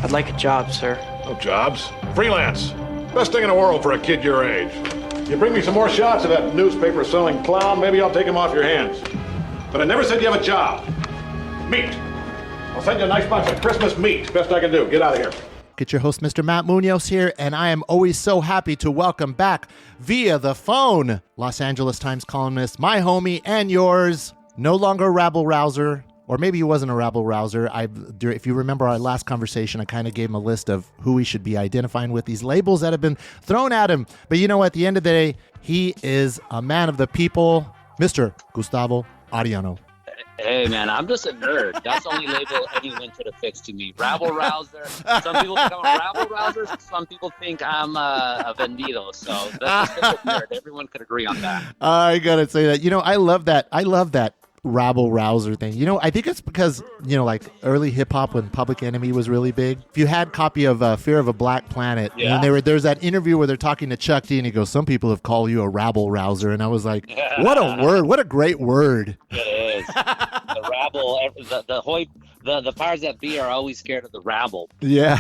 I'd like a job, sir. No jobs. Freelance. Best thing in the world for a kid your age. You bring me some more shots of that newspaper-selling clown, maybe I'll take him off your hands. But I never said you have a job. Meat. I'll send you a nice box of Christmas meat. Best I can do. Get out of here. Get your host, Mr. Matt Munoz here, and I am always so happy to welcome back via the phone Los Angeles Times columnist, my homie and yours, no longer a rabble-rouser, or maybe he wasn't a rabble-rouser. If you remember our last conversation, I kind of gave him a list of who he should be identifying with, these labels that have been thrown at him. But you know, at the end of the day, he is a man of the people, Mr. Gustavo Arellano. Hey, man, I'm just a nerd. That's the only label anyone could affix to me. Rabble-rouser. Some people think I'm a rabble-rouser. Some people think I'm a vendido. So that's just a nerd. Everyone could agree on that. I got to say that. You know, I love that rabble-rouser thing. You know, I think it's because, you know, like early hip-hop when Public Enemy was really big. If you had a copy of Fear of a Black Planet, yeah. And there's that interview where they're talking to Chuck D, and he goes, some people have called you a rabble-rouser. And I was like, what a word. What a great word. It is. The rabble, the powers that be are always scared of the rabble. Yeah.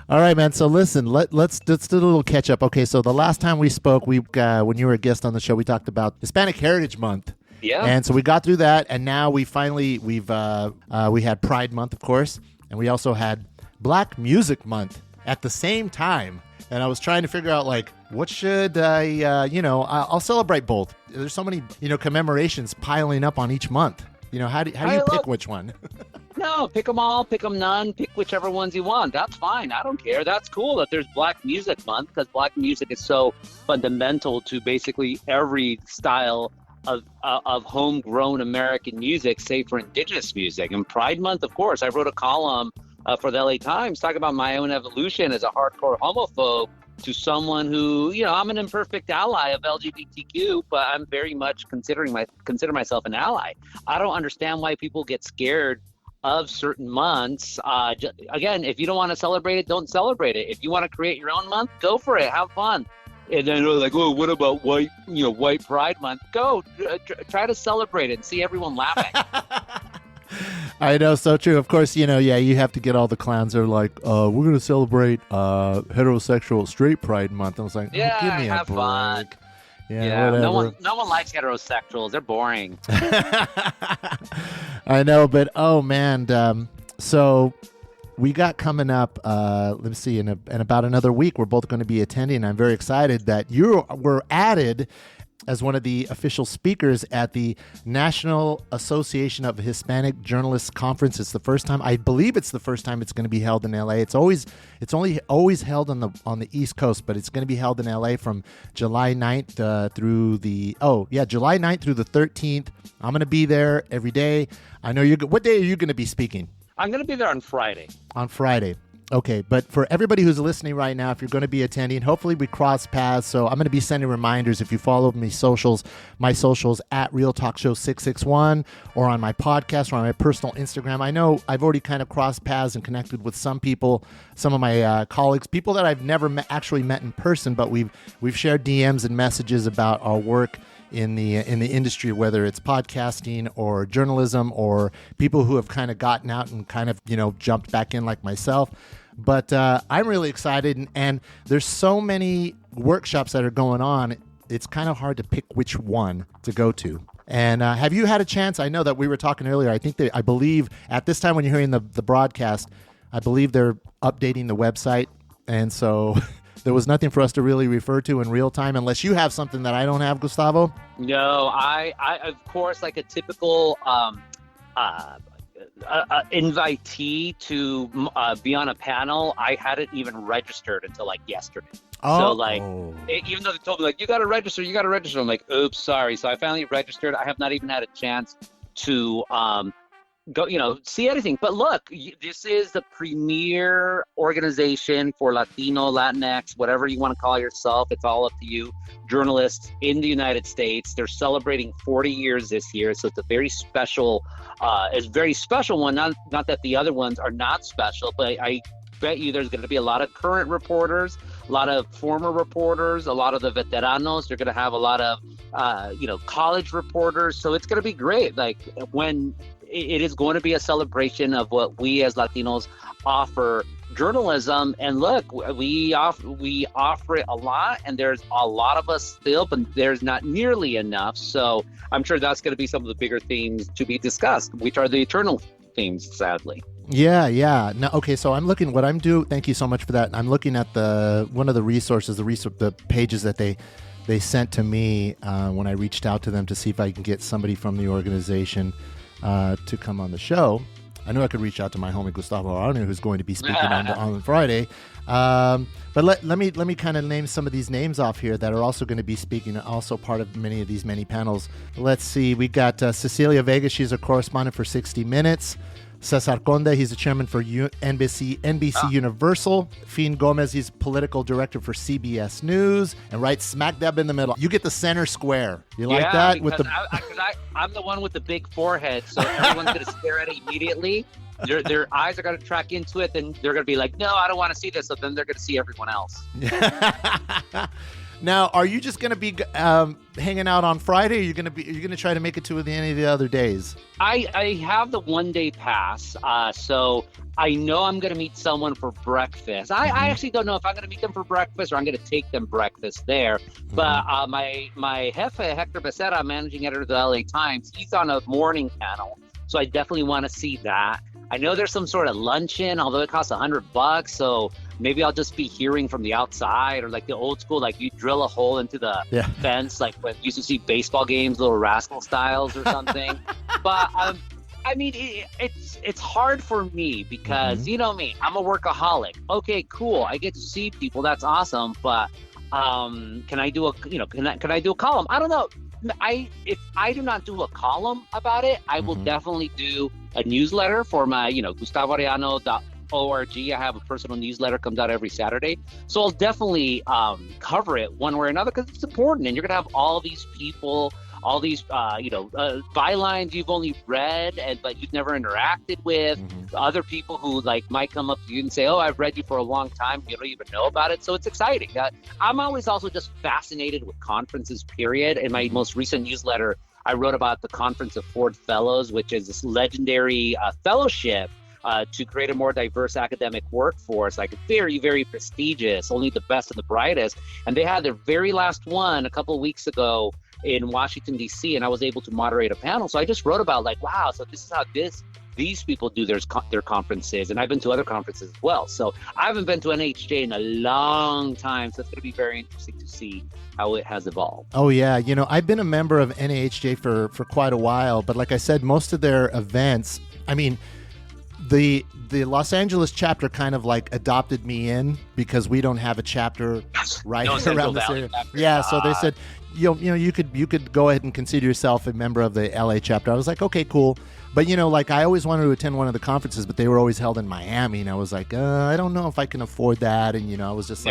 All right, man. So listen, let's do a little catch up. Okay, so the last time we spoke, when you were a guest on the show, we talked about Hispanic Heritage Month. Yeah. And so we got through that, and now we had Pride Month, of course, and we also had Black Music Month at the same time. And I was trying to figure out, like, what should I, I'll celebrate both. There's so many, commemorations piling up on each month. You know, how do you pick which one? No, pick them all, pick them none, pick whichever ones you want. That's fine. I don't care. That's cool that there's Black Music Month, because Black music is so fundamental to basically every style of homegrown American music, save for indigenous music. And Pride Month, of course, I wrote a column for the LA Times talking about my own evolution as a hardcore homophobe to someone who, I'm an imperfect ally of LGBTQ, but I'm very much consider myself an ally. I don't understand why people get scared of certain months. Again, if you don't want to celebrate it, don't celebrate it. If you want to create your own month, go for it. Have fun. And then they're like, oh, what about white Pride Month? Go try to celebrate it and see everyone laughing. I know, so true. Of course, you have to get all the clowns that are like, we're going to celebrate heterosexual straight Pride Month. I was like, give me a break. Fun. Yeah, whatever. No one likes heterosexuals. They're boring. I know, but oh man, so we got coming up, let me see, in about another week, we're both going to be attending. I'm very excited that you were added as one of the official speakers at the National Association of Hispanic Journalists Conference. It's the first time, I believe it's the first time it's going to be held in LA. It's only held on the East Coast, but it's going to be held in LA from July 9th through the 13th. I'm going to be there every day. I know what day are you going to be speaking? I'm going to be there on Friday. On Friday. Okay, but for everybody who's listening right now, if you're going to be attending, hopefully we cross paths. So I'm going to be sending reminders if you follow my socials at Real Talk Show 661, or on my podcast, or on my personal Instagram. I know I've already kind of crossed paths and connected with some people, some of my colleagues, people that I've never actually met in person, but we've shared DMs and messages about our work in the industry, whether it's podcasting or journalism, or people who have kind of gotten out and kind of jumped back in like myself. But I'm really excited, and there's so many workshops that are going on. It's kind of hard to pick which one to go to. And have you had a chance? I know that we were talking earlier. I believe at this time when you're hearing the broadcast, I believe they're updating the website, and so there was nothing for us to really refer to in real time, unless you have something that I don't have, Gustavo. No, I of course, like a typical invitee to be on a panel, I hadn't even registered until like yesterday. So even though they told me like, you got to register, I'm like, oops, sorry. So I finally registered. I have not even had a chance to go, see anything. But look, this is the premier organization for Latino, Latinx, whatever you want to call yourself. It's all up to you. Journalists in the United States. They're celebrating 40 years this year, so it's a very special one. Not that the other ones are not special, but I bet you there's going to be a lot of current reporters, a lot of former reporters, a lot of the veteranos. They're going to have a lot of college reporters. So it's going to be great. Like when it is going to be a celebration of what we as Latinos offer journalism. And look, we offer it a lot, and there's a lot of us still, but there's not nearly enough. So I'm sure that's going to be some of the bigger themes to be discussed, which are the eternal themes, sadly. Yeah. No, okay, so I'm looking, thank you so much for that. I'm looking at one of the resources, the pages that they sent to me when I reached out to them to see if I can get somebody from the organization to come on the show. I knew I could reach out to my homie Gustavo Arellano, who's going to be speaking on Friday. But let me kind of name some of these names off here that are also going to be speaking, also part of many panels. Let's see. We got Cecilia Vega. She's a correspondent for 60 Minutes. Cesar Conde, he's the chairman for NBC Universal. Fin Gomez, he's political director for CBS News. And right smack dab in the middle, you get the center square. You like that? Because I'm the one with the big forehead, so everyone's going to stare at it immediately. Their eyes are going to track into it, then they're going to be like, no, I don't want to see this. So then they're going to see everyone else. Now, are you just going to be hanging out on Friday? Or are you going to try to make it to any of the other days? I have the 1-day pass, so I know I'm going to meet someone for breakfast. I actually don't know if I'm going to meet them for breakfast or I'm going to take them breakfast there. Mm-hmm. But my jefe, Hector Becerra, managing editor of the LA Times, he's on a morning panel, so I definitely want to see that. I know there's some sort of luncheon, although it costs $100, so maybe I'll just be hearing from the outside, or like the old school, like you drill a hole into the fence, like when you used to see baseball games, Little Rascal styles or something. But I mean, it's hard for me because you know me, I'm a workaholic. Okay, cool, I get to see people, that's awesome. But can I do a column? I don't know. If I do not do a column about it, I will definitely do a newsletter for my, GustavoArellano.org. I have a personal newsletter, comes out every Saturday. So I'll definitely cover it one way or another because it's important. And you're going to have all these people, all these, bylines you've only read, but you've never interacted with. Other people who might come up to you and say, oh, I've read you for a long time. You don't even know about it. So it's exciting. I'm always also just fascinated with conferences, period. In my most recent newsletter, I wrote about the Conference of Ford Fellows, which is this legendary fellowship to create a more diverse academic workforce, very, very prestigious, only the best and the brightest. And they had their very last one a couple of weeks ago in Washington, D.C., and I was able to moderate a panel. So I just wrote about wow, so this is how these people do their conferences. And I've been to other conferences as well. So I haven't been to NAHJ in a long time. So it's going to be very interesting to see how it has evolved. Oh, yeah. I've been a member of NAHJ for quite a while. But like I said, most of their events, I mean, the Los Angeles chapter kind of adopted me in because we don't have a chapter right around this area. Yeah, so they said, you could go ahead and consider yourself a member of the LA chapter. I was like, okay, cool. But I always wanted to attend one of the conferences, but they were always held in Miami, and I was like, I don't know if I can afford that. And I was just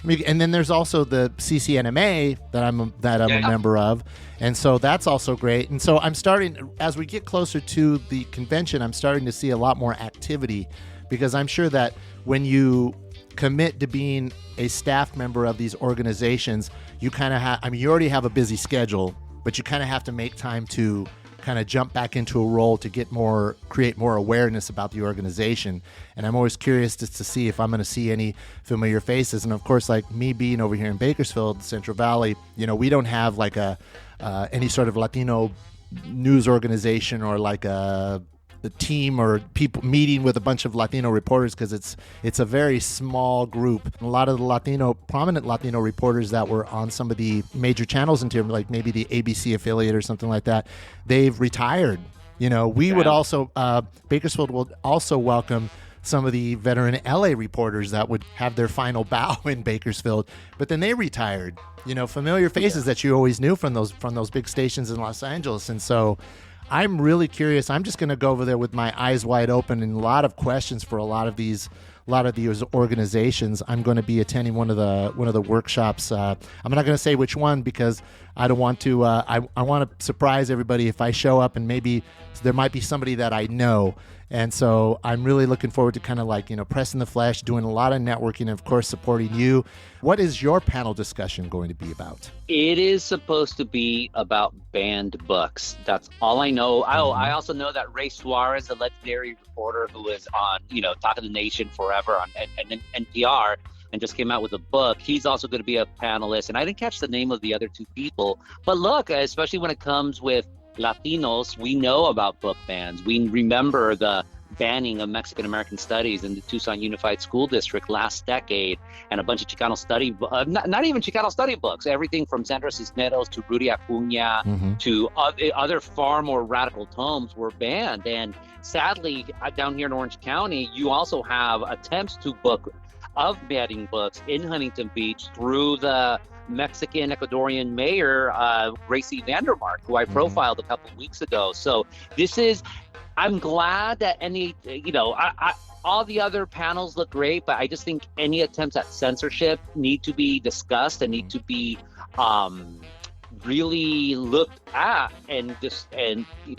and then there's also the CCNMA that I'm a member of, and so that's also great. And so I'm starting, as we get closer to the convention, I'm starting to see a lot more activity, because I'm sure that when you commit to being a staff member of these organizations, you kind of have, you already have a busy schedule, but you kind of have to make time to kind of jump back into a role to create more awareness about the organization. And I'm always curious just to see if I'm going to see any familiar faces. And of course, me being over here in Bakersfield, Central Valley, we don't have any sort of Latino news organization or the team or people meeting with a bunch of Latino reporters, because it's a very small group. A lot of the prominent Latino reporters that were on some of the major channels in terms, like maybe the ABC affiliate or something like that, they've retired. We would also, Bakersfield will also welcome some of the veteran LA reporters that would have their final bow in Bakersfield, but then they retired. Familiar faces that you always knew from those big stations in Los Angeles. And so I'm really curious. I'm just going to go over there with my eyes wide open and a lot of questions for a lot of these a lot of these organizations. I'm going to be attending one of the workshops. I'm not going to say which one because I don't want to. I want to surprise everybody if I show up, and maybe there might be somebody that I know. And so I'm really looking forward to kind of like, pressing the flesh, doing a lot of networking, and of course, supporting you. What is your panel discussion going to be about? It is supposed to be about banned books. That's all I know. Oh, I also know that Ray Suarez, the legendary reporter who was on, Talk of the Nation forever on NPR, and just came out with a book. He's also going to be a panelist. And I didn't catch the name of the other two people. But look, especially when it comes with Latinos, we know about book bans. We remember the banning of Mexican American studies in the Tucson Unified School District last decade, and a bunch of Chicano study, not even Chicano study books, everything from Sandra Cisneros to Rudy Acuña to other far more radical tomes were banned. And sadly, down here in Orange County, you also have attempts to banning books in Huntington Beach through the Mexican Ecuadorian mayor, Gracie Vandermark, who I profiled a couple of weeks ago. So I'm glad that all the other panels look great, but I just think any attempts at censorship need to be discussed and need to be really looked at and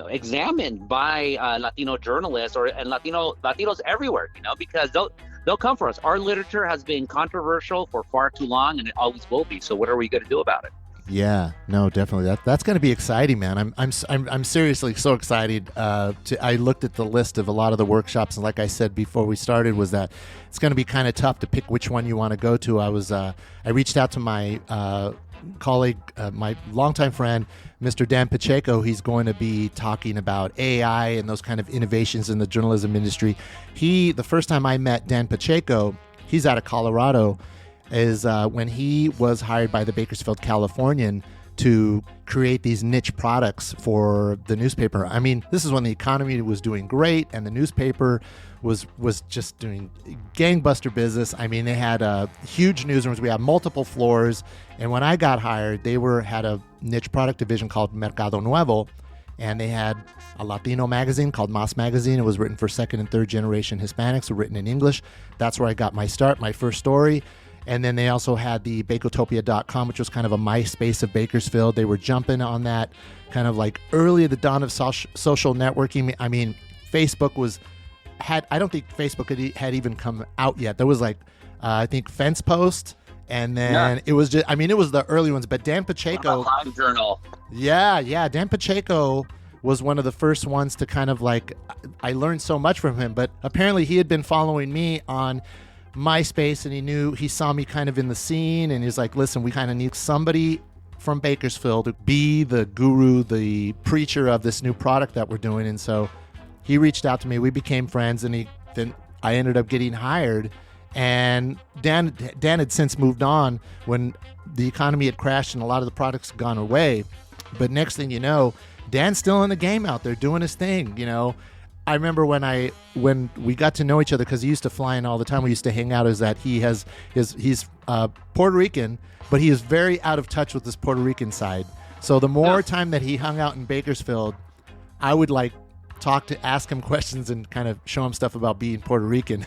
examined by Latino journalists and Latinos everywhere, because they'll come for us. Our literature has been controversial for far too long, and it always will be. So what are we going to do about it? Yeah, no, definitely. That's going to be exciting, man. I'm seriously so excited. I looked at the list of a lot of the workshops, and like I said before we started, was that it's going to be kind of tough to pick which one you want to go to. I reached out to my colleague, my longtime friend, Mr. Dan Pacheco. He's going to be talking about AI and those kind of innovations in the journalism industry. The first time I met Dan Pacheco, he's out of Colorado, is when he was hired by the Bakersfield Californian to create these niche products for the newspaper. I mean, this is when the economy was doing great and the newspaper was just doing gangbuster business. I mean, they had huge newsrooms. We had multiple floors. And when I got hired, they had a niche product division called Mercado Nuevo. And they had a Latino magazine called Mas Magazine. It was written for second and third generation Hispanics, written in English. That's where I got my start, my first story. And then they also had the Bakotopia.com, which was kind of a MySpace of Bakersfield. They were jumping on that kind of like early at the dawn of social networking. I mean, Facebook I don't think Facebook had even come out yet. There was I think Fence Post. And then it was just, it was the early ones. But Dan Pacheco. Live Journal. Yeah. Dan Pacheco was one of the first ones to kind of I learned so much from him. But apparently he had been following me on MySpace, and he saw me kind of in the scene, and he's like, listen, we kind of need somebody from Bakersfield to be the guru, the preacher of this new product that we're doing. And so he reached out to me. We became friends, and then I ended up getting hired. And Dan had since moved on when the economy had crashed and a lot of the products had gone away. But next thing you know, Dan's still in the game out there doing his thing, I remember when we got to know each other, because he used to fly in all the time. We used to hang out. Is that he's Puerto Rican, but he is very out of touch with his Puerto Rican side. So the more time that he hung out in Bakersfield, I would ask him questions and kind of show him stuff about being Puerto Rican.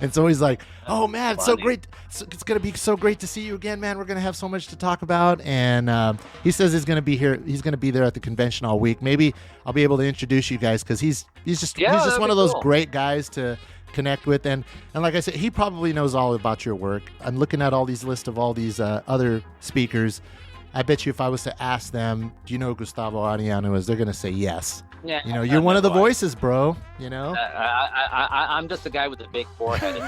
And so he's like, oh, man, it's so great. It's going to be so great to see you again, man. We're going to have so much to talk about. And he says he's going to be here. He's going to be there at the convention all week. Maybe I'll be able to introduce you guys, because he's just one of those great guys to connect with. And like I said, he probably knows all about your work. I'm looking at all these lists of all these other speakers. I bet you if I was to ask them, do you know who Gustavo Arellano is, they're going to say yes. Yeah, you're one of the voices, bro. I'm just a guy with a big forehead.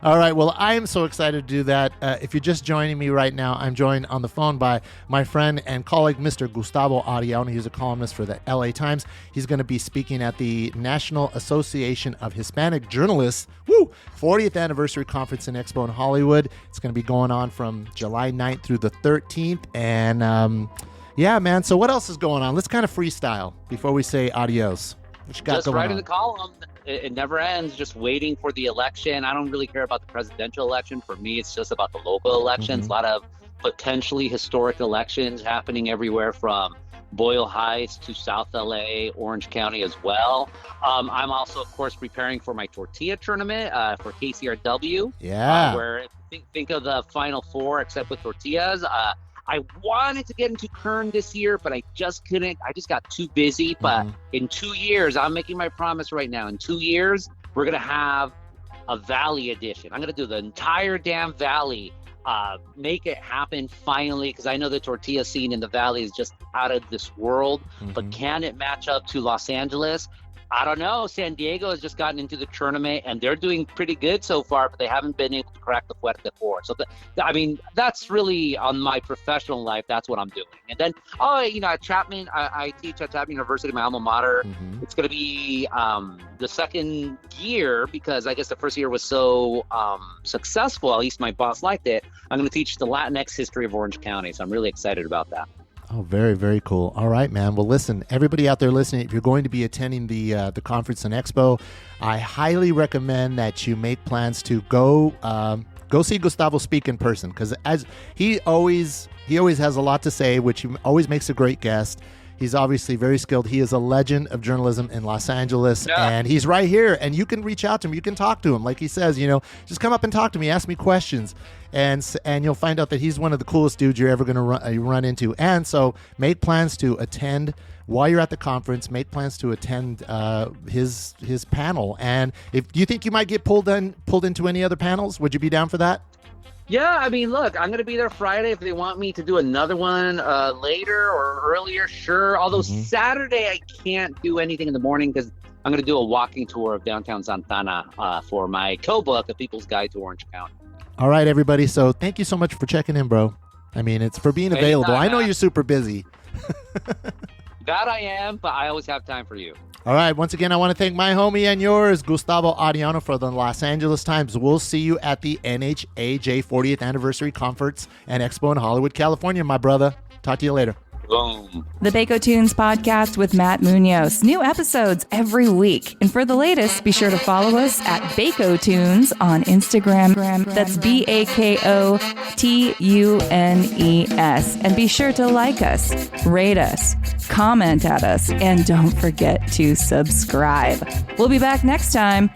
All right. Well, I am so excited to do that. If you're just joining me right now, I'm joined on the phone by my friend and colleague, Mr. Gustavo Arellano. He's a columnist for the LA Times. He's going to be speaking at the National Association of Hispanic Journalists 40th anniversary conference in Expo in Hollywood. It's going to be going on from July 9th through the 13th. And yeah, man. So what else is going on? Let's kind of freestyle before we say adios. What you got just going writing on? the column. It never ends. Just waiting for the election. I don't really care about the presidential election. For me, it's just about the local elections. A lot of potentially historic elections happening everywhere from Boyle Heights to South LA, Orange County as well. I'm also, of course, preparing for my tortilla tournament for KCRW. Yeah. Where think of the Final Four except with tortillas. I wanted to get into Kern this year, but I just couldn't. I just got too busy. But in 2 years, I'm making my promise right now. In 2 years, we're going to have a Valley edition. I'm going to do the entire damn Valley, make it happen finally, because I know the tortilla scene in the Valley is just out of this world. But can it match up to Los Angeles? I don't know. San Diego has just gotten into the tournament, and they're doing pretty good so far, but they haven't been able to crack the Fuerte Four. So, I mean, that's really on my professional life. That's what I'm doing. And then, at Chapman, I teach at Chapman University, my alma mater. It's going to be the second year, because I guess the first year was so successful. At least my boss liked it. I'm going to teach the Latinx history of Orange County. So I'm really excited about that. Oh, very, very cool. All right, man. Well, listen, everybody out there listening, if you're going to be attending the conference and expo, I highly recommend that you make plans to go see Gustavo speak in person, because as he always has a lot to say, which he always makes a great guest. He's obviously very skilled. He is a legend of journalism in Los Angeles, and he's right here. And you can reach out to him. You can talk to him. Like he says, just come up and talk to me. Ask me questions. And you'll find out that he's one of the coolest dudes you're ever going to run into. And so make plans to attend while you're at the conference. Make plans to attend his panel. And if you think you might get pulled into any other panels, would you be down for that? Yeah, I mean, look, I'm going to be there Friday. If they want me to do another one later or earlier, sure. Although Saturday, I can't do anything in the morning because I'm going to do a walking tour of downtown Santana for my co-book, A People's Guide to Orange County. All right, everybody. So thank you so much for checking in, bro. I mean, it's for being available. I know you're super busy. That I am, but I always have time for you. All right. Once again, I want to thank my homie and yours, Gustavo Arellano, for the Los Angeles Times. We'll see you at the NAHJ 40th Anniversary Conference and Expo in Hollywood, California, my brother. Talk to you later. Boom. The Baco Tunes podcast with Matt Munoz. New episodes every week. And for the latest, be sure to follow us at Baco Tunes on Instagram. That's BAKOTUNES. And be sure to like us, rate us, comment at us, and don't forget to subscribe. We'll be back next time.